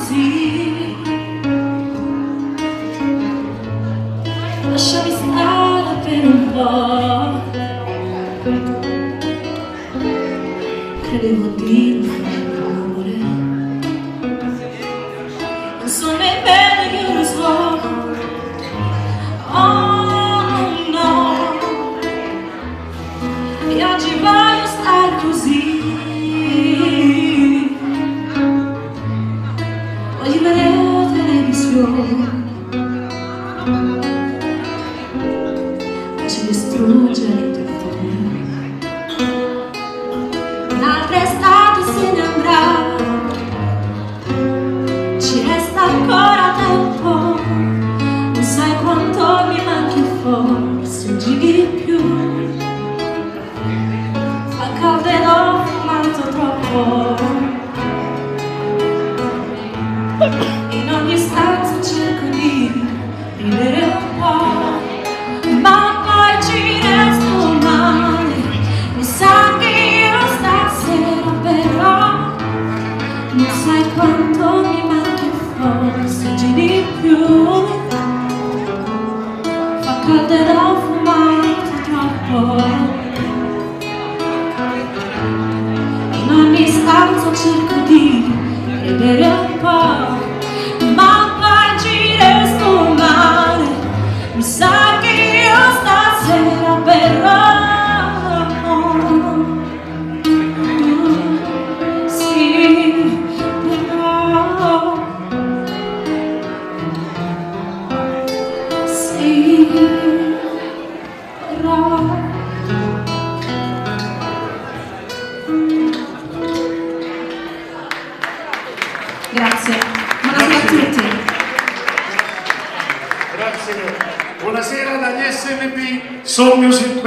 così, lasciami stare per un po'. Credevo di non fare rumore, non so nemmeno che ora so. Oh no, e oggi voglio star così, voglio vedere la televisione, piace distruggere i telefoni. Un'altra estate se ne andrà, ci resta ancora tempo, non sai quanto mi manchi, forse non giri di più. Fa caldo ed ho fumato troppo, in ogni stanza cerco di ridere un po', ma poi ci resto male. Mi sa che io stasera però non sai quanto mi manchi, forse giri di più. Fa caldo ed ho fumato troppo, in ogni stanza cerco di ridere un po', ma poi ci resto male. Mi sa che io stasera però sì, però sì, però grazie, buonasera a tutti. Grazie, buonasera dagli SMP Soul Music Band.